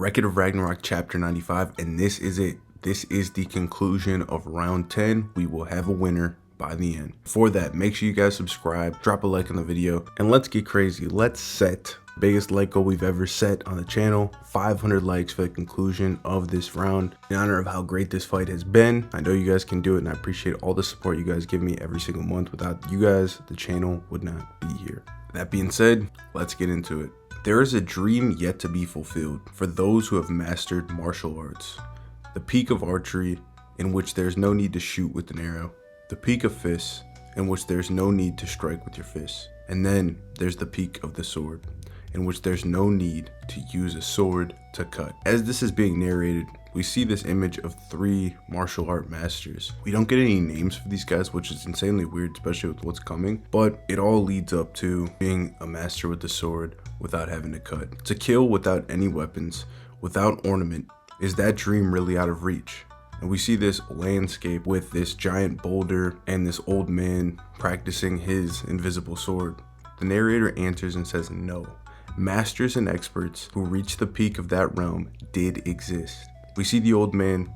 Record of Ragnarok chapter 95, and this is it. This is the conclusion of round 10. We will have a winner by the end. For that, make sure you guys subscribe, drop a like on the video, and let's get crazy. Let's set the biggest like goal we've ever set on the channel, 500 likes for the conclusion of this round. In honor of how great this fight has been, I know you guys can do it, and I appreciate all the support you guys give me every single month. Without you guys, the channel would not be here. That being said, let's get into it. There is a dream yet to be fulfilled for those who have mastered martial arts. The peak of archery, in which there's no need to shoot with an arrow. The peak of fists, in which there's no need to strike with your fists. And then there's the peak of the sword, in which there's no need to use a sword to cut. As this is being narrated, we see this image of 3 martial art masters. We don't get any names for these guys, which is insanely weird, especially with what's coming, but it all leads up to being a master with the sword without having to cut. To kill without any weapons, without ornament. Is that dream really out of reach? And we see this landscape with this giant boulder and this old man practicing his invisible sword. The narrator answers and says no. Masters and experts who reach the peak of that realm did exist. We see the old man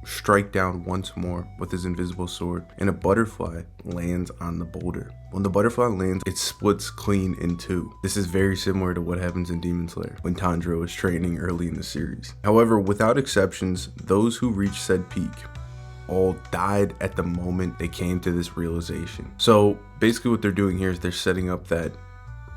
strike down once more with his invisible sword, and a butterfly lands on the boulder. When the butterfly lands, it splits clean in 2. This is very similar to what happens in Demon Slayer when Tanjiro was training early in the series. However, without exceptions, those who reached said peak all died at the moment they came to this realization. So basically what they're doing here is they're setting up that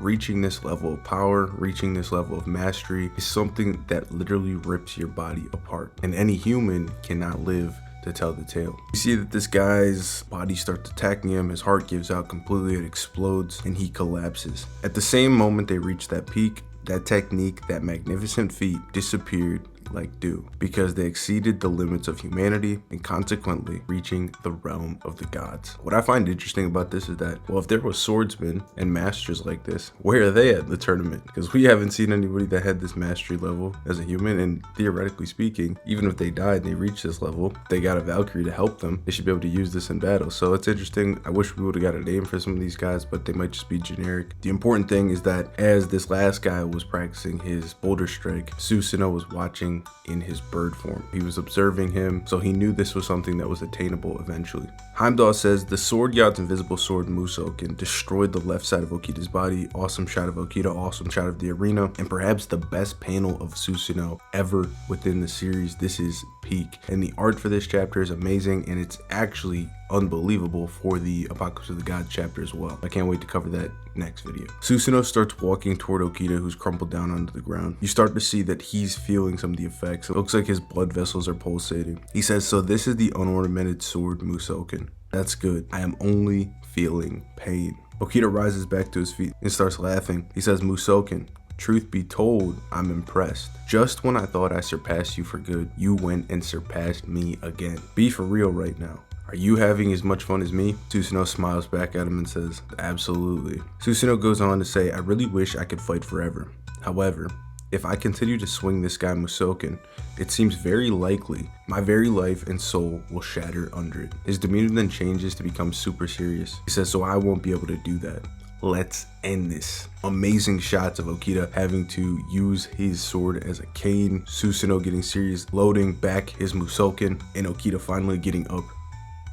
reaching this level of power, reaching this level of mastery is something that literally rips your body apart, and any human cannot live to tell the tale. You see that this guy's body starts attacking him, his heart gives out completely, it explodes, and he collapses. At the same moment they reach that peak, that technique, that magnificent feat disappeared like dew, because they exceeded the limits of humanity and consequently reaching the realm of the gods. What I find interesting about this is that, well, if there was swordsmen and masters like this, where are they at the tournament? Because we haven't seen anybody that had this mastery level as a human, and theoretically speaking, even if they died and they reached this level, they got a Valkyrie to help them, they should be able to use this in battle. So it's interesting. I wish we would have got a name for some of these guys, but they might just be generic. The important thing is that as this last guy was practicing his boulder strike, Susanoo was watching in his bird form. He was observing him, so he knew this was something that was attainable eventually. Heimdall says, the sword god's invisible sword Musouken destroyed the left side of Okita's body. Awesome shot of Okita, awesome shot of the arena, and perhaps the best panel of Susanoo ever within the series. This is peak, and the art for this chapter is amazing, and it's actually unbelievable for the Apocalypse of the Gods chapter as well. I can't wait to cover that next video. Susanoo starts walking toward Okita, who's crumpled down onto the ground. You start to see that he's feeling some of the effects. It looks like his blood vessels are pulsating. He says, so this is the unornamented sword Musouken. That's good. I am only feeling pain. Okita rises back to his feet and starts laughing. He says, Musouken, truth be told, I'm impressed. Just when I thought I surpassed you for good, you went and surpassed me again. Be for real right now. Are you having as much fun as me? Susanoo smiles back at him and says, absolutely. Susanoo goes on to say, I really wish I could fight forever. However, if I continue to swing this guy Musouken, it seems very likely my very life and soul will shatter under it. His demeanor then changes to become super serious. He says, so I won't be able to do that. Let's end this. Amazing shots of Okita having to use his sword as a cane, Susanoo getting serious, loading back his Musouken, and Okita finally getting up,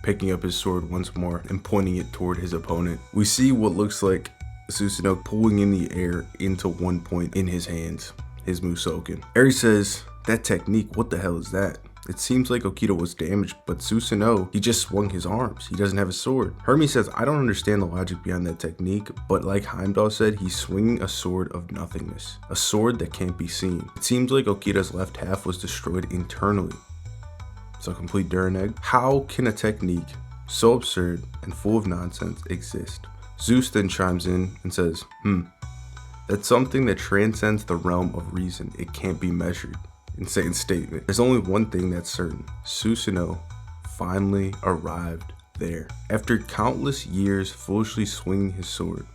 picking up his sword once more and pointing it toward his opponent. We see what looks like Susanoo pulling in the air into one point in his hands, his Musouken. Eri says, that technique, what the hell is that? It seems like Okita was damaged, but Susanoo, he just swung his arms. He doesn't have a sword. Hermes says, I don't understand the logic behind that technique, but like Heimdall said, he's swinging a sword of nothingness, a sword that can't be seen. It seems like Okita's left half was destroyed internally. So complete Duraneg. How can a technique so absurd and full of nonsense exist? Zeus then chimes in and says, that's something that transcends the realm of reason. It can't be measured. Insane statement. There's only one thing that's certain. Susanoo finally arrived there. After countless years foolishly swinging his sword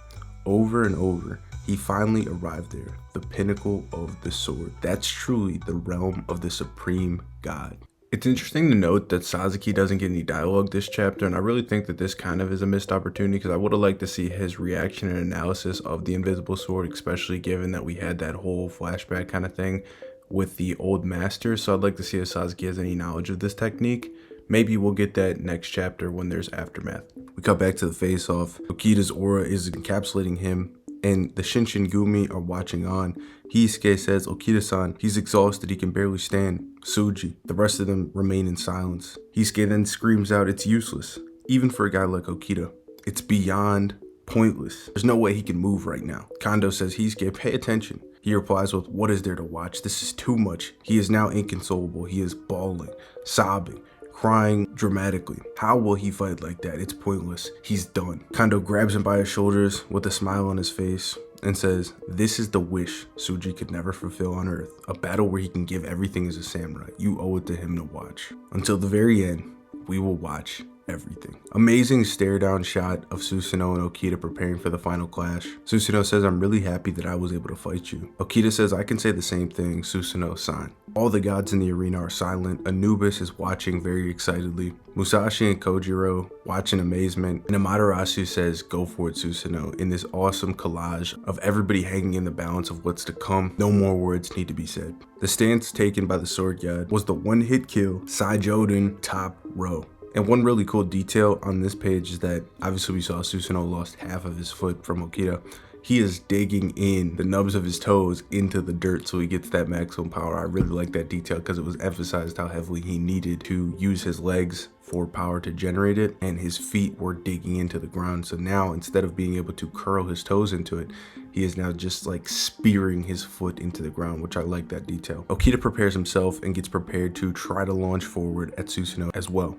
over and over, he finally arrived there. The pinnacle of the sword. That's truly the realm of the supreme god. It's interesting to note that Sasuke doesn't get any dialogue this chapter, and I really think that this kind of is a missed opportunity because I would have liked to see his reaction and analysis of the invisible sword, especially given that we had that whole flashback kind of thing with the old master, so I'd like to see if Sasuke has any knowledge of this technique. Maybe we'll get that next chapter when there's aftermath. We cut back to the face-off. Okida's aura is encapsulating him, and the Shinsengumi are watching on. Hisuke says, "Okida-san, he's exhausted, he can barely stand." Suji. The rest of them remain in silence. Hisuke then screams out, "It's useless. Even for a guy like Okida. It's beyond pointless. There's no way he can move right now." Kondo says, "Hisuke, pay attention." He replies with, "What is there to watch? This is too much." He is now inconsolable. He is bawling, sobbing, crying dramatically. How will he fight like that? It's pointless. He's done. Kondo grabs him by his shoulders with a smile on his face and says, "This is the wish Suji could never fulfill on Earth. A battle where he can give everything as a samurai. You owe it to him to watch. Until the very end, we will watch everything." Amazing stare down shot of Susanoo and Okida preparing for the final clash. Susanoo says, "I'm really happy that I was able to fight you." Okida says, "I can say the same thing, Susanoo-san." All the gods in the arena are silent. Anubis is watching very excitedly. Musashi and Kojiro watch in amazement. And Amaterasu says, "Go for it, Susanoo," in this awesome collage of everybody hanging in the balance of what's to come. No more words need to be said. The stance taken by the sword god was the one-hit kill, Saijoden, top row. And one really cool detail on this page is that obviously we saw Susanoo lost half of his foot from Okida. He is digging in the nubs of his toes into the dirt so he gets that maximum power. I really like that detail because it was emphasized how heavily he needed to use his legs for power to generate it, and his feet were digging into the ground. So now instead of being able to curl his toes into it, he is now just like spearing his foot into the ground, which I like that detail. Okida prepares himself and gets prepared to try to launch forward at Susanoo as well.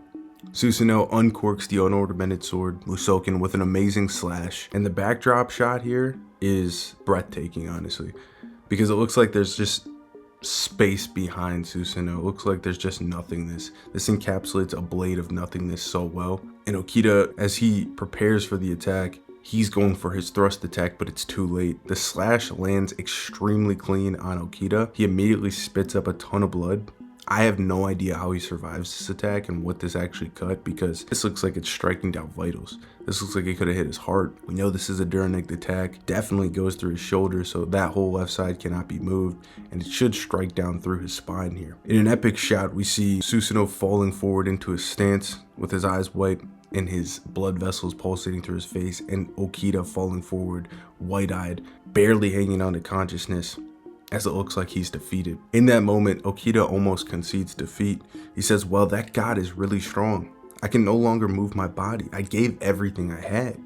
Susanoo uncorks the unornamented sword, Musoken, with an amazing slash. And the backdrop shot here is breathtaking, honestly, because it looks like there's just space behind Susanoo. It looks like there's just nothingness. This encapsulates a blade of nothingness so well. And Okida, as he prepares for the attack, he's going for his thrust attack, but it's too late. The slash lands extremely clean on Okida. He immediately spits up a ton of blood. I have no idea how he survives this attack and what this actually cut, because this looks like it's striking down vitals. This looks like it could have hit his heart. We know this is a direct attack. Definitely goes through his shoulder, so that whole left side cannot be moved, and it should strike down through his spine here. In an epic shot, we see Susanoo falling forward into his stance with his eyes white and his blood vessels pulsating through his face, and Okida falling forward, wide-eyed, barely hanging on to consciousness, as it looks like he's defeated. In that moment, Okida almost concedes defeat. He says, "Well, that god is really strong. I can no longer move my body. I gave everything I had.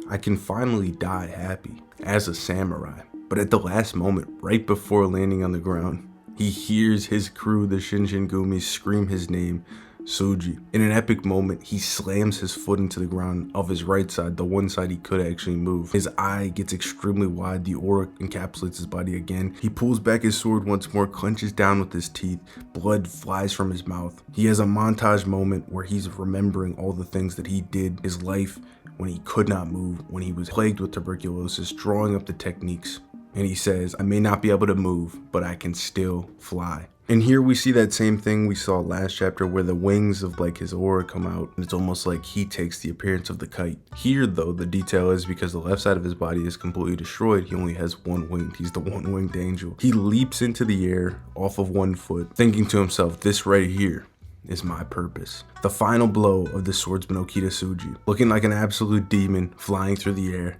I can finally die happy as a samurai." But at the last moment, right before landing on the ground, he hears his crew, the Shinsengumi, scream his name, Suji. In an epic moment, he slams his foot into the ground of his right side, the one side he could actually move. His eye gets extremely wide, the aura encapsulates his body again. He pulls back his sword once more, clenches down with his teeth, blood flies from his mouth. He has a montage moment where he's remembering all the things that he did, his life when he could not move, when he was plagued with tuberculosis, drawing up the techniques. And he says, "I may not be able to move, but I can still fly." And here we see that same thing we saw last chapter, where the wings of like his aura come out, and it's almost like he takes the appearance of the kite. Here though, the detail is because the left side of his body is completely destroyed, he only has one wing. He's the one-winged angel. He leaps into the air off of one foot, thinking to himself, "This right here is my purpose." The final blow of the swordsman Okida Suji, looking like an absolute demon flying through the air.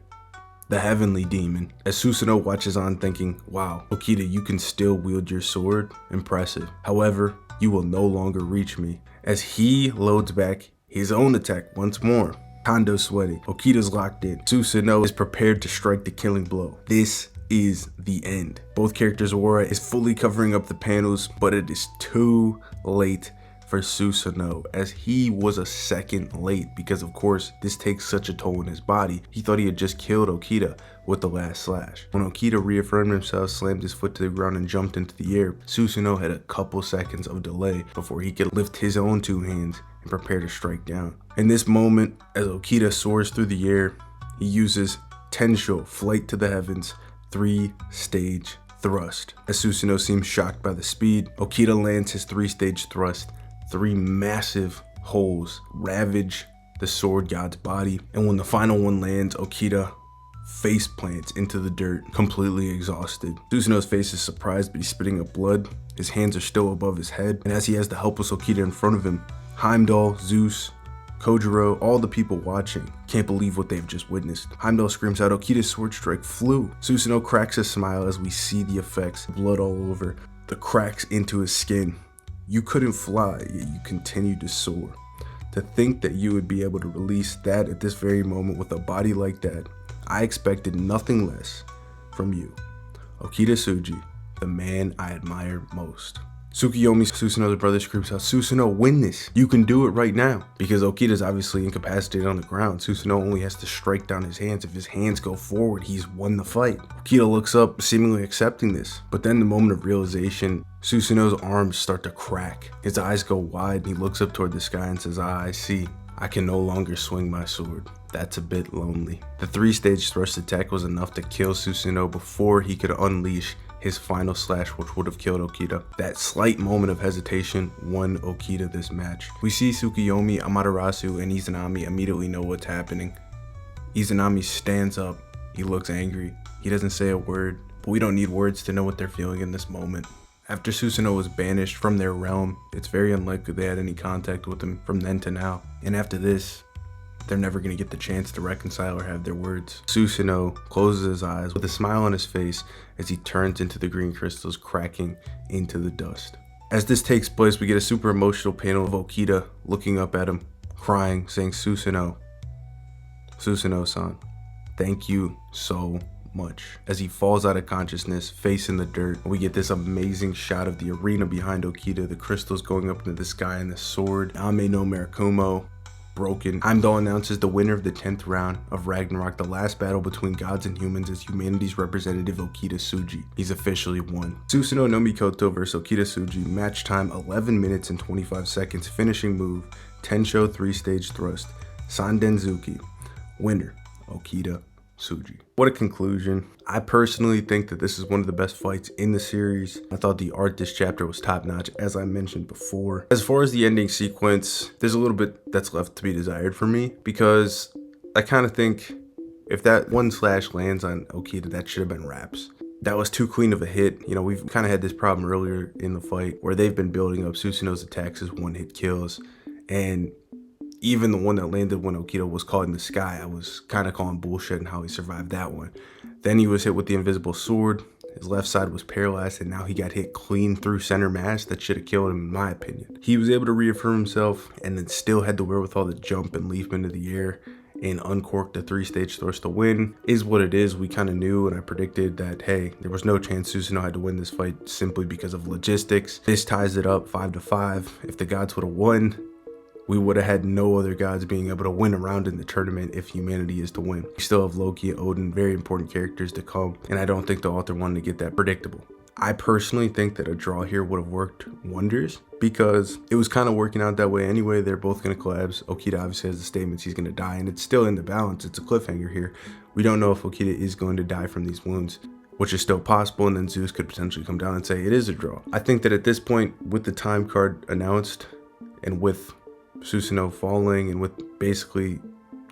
The heavenly demon. As Susanoo watches on thinking, "Wow, Okida, you can still wield your sword. Impressive. However, you will no longer reach me." As he loads back his own attack once more. Kondo's sweating. Okida's locked in. Susanoo is prepared to strike the killing blow. This is the end. Both characters' aura is fully covering up the panels, but it is too late for Susanoo, as he was a second late, because of course this takes such a toll on his body. He thought he had just killed Okida with the last slash. When Okida reaffirmed himself, slammed his foot to the ground and jumped into the air, Susanoo had a couple seconds of delay before he could lift his own two hands and prepare to strike down. In this moment, as Okida soars through the air, he uses Tensho, flight to the heavens, 3-stage thrust. As Susanoo seems shocked by the speed, Okida lands his 3-stage thrust. 3 massive holes ravage the sword god's body, and when the final one lands, Okida face plants into the dirt, completely exhausted. Susanoo's face is surprised, but he's spitting up blood. His hands are still above his head, and as he has the helpless Okita in front of him, Heimdall, Zeus, Kojiro, all the people watching can't believe what they've just witnessed. Heimdall screams out, "Okita's sword strike flew." Susanoo cracks a smile as we see the effects, blood all over, the cracks into his skin. You couldn't fly, yet you continued to soar. To think that you would be able to release that at this very moment with a body like that, I expected nothing less from you. Okita Tsuji, the man I admire most. Tsukuyomi, Susanoo's brother, screams out, "Susanoo, win this. You can do it right now." Because Okita's obviously incapacitated on the ground, Susanoo only has to strike down his hands. If his hands go forward, he's won the fight. Okita looks up, seemingly accepting this. But then the moment of realization, Susanoo's arms start to crack. His eyes go wide and he looks up toward the sky and says, I see. I can no longer swing my sword. That's a bit lonely. The 3-stage thrust attack was enough to kill Susanoo before he could unleash his final slash, which would have killed Okita. That slight moment of hesitation won Okita this match. We see Tsukuyomi, Amaterasu, and Izanami immediately know what's happening. Izanami stands up. He looks angry. He doesn't say a word, but we don't need words to know what they're feeling in this moment. After Susanoo was banished from their realm, it's very unlikely they had any contact with him from then to now. And after this, they're never going to get the chance to reconcile or have their words. Susanoo closes his eyes with a smile on his face as he turns into the green crystals, cracking into the dust. As this takes place, we get a super emotional panel of Okita looking up at him, crying, saying, Susanoo, Susanoo-san, thank you so much. As he falls out of consciousness, face in the dirt, we get this amazing shot of the arena behind Okita, the crystals going up into the sky, and the sword, Ame no Murakumo, broken. Heimdall announces the winner of the 10th round of Ragnarok, the last battle between gods and humans, as humanity's representative Okita Tsuji. He's officially won. Susanoo no Mikoto versus Okita Tsuji, match time 11 minutes and 25 seconds, finishing move, Tensho 3-stage thrust, Sandenzuki, winner, Okita Tsuji. What a conclusion. I personally think that this is one of the best fights in the series. I thought the art this chapter was top notch, as I mentioned before. As far as the ending sequence, there's a little bit that's left to be desired for me, because I kind of think if that one slash lands on Okita, that should have been wraps. That was too clean of a hit. You know, we've kind of had this problem earlier in the fight where they've been building up Susanoo's attacks as one-hit kills, and even the one that landed when Okita was caught in the sky, I was kind of calling bullshit on how he survived that one. Then he was hit with the invisible sword. His left side was paralyzed, and now he got hit clean through center mass. That should have killed him, in my opinion. He was able to reaffirm himself and then still had the wherewithal to jump and leap into the air and uncork the 3-stage thrust to win. Is what it is. We kind of knew, and I predicted that, hey, there was no chance Susanoo had to win this fight simply because of logistics. This ties it up 5-5. If the gods would have won, we would have had no other gods being able to win a round in the tournament if humanity is to win. We still have Loki and Odin, very important characters to come, and I don't think the author wanted to get that predictable. I personally think that a draw here would have worked wonders, because it was kind of working out that way anyway. They're both going to collapse. Okita obviously has the statements he's going to die, and it's still in the balance. It's a cliffhanger here. We don't know if Okita is going to die from these wounds, which is still possible, and then Zeus could potentially come down and say it is a draw. I think that at this point, with the time card announced, and with Susanoo falling, and with basically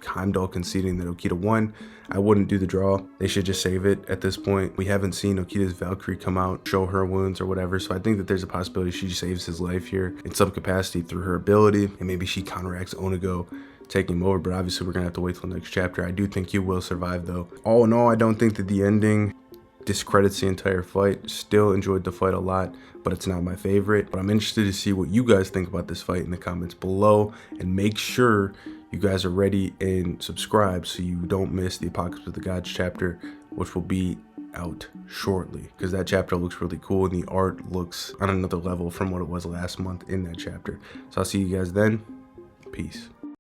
Heimdall conceding that Okita won, I wouldn't do the draw. They should just save it at this point. We haven't seen Okita's Valkyrie come out, show her wounds or whatever, so I think that there's a possibility she saves his life here in some capacity through her ability, and maybe she counteracts Onigo, taking him over, but obviously we're gonna have to wait till the next chapter. I do think he will survive though. All in all, I don't think that the ending discredits the entire fight. Still enjoyed the fight a lot, but it's not my favorite. But I'm interested to see what you guys think about this fight in the comments below, and make sure you guys are ready and subscribe so you don't miss the Apocalypse of the Gods chapter, which will be out shortly, because that chapter looks really cool and the art looks on another level from what it was last month in that chapter. So I'll see you guys then. Peace.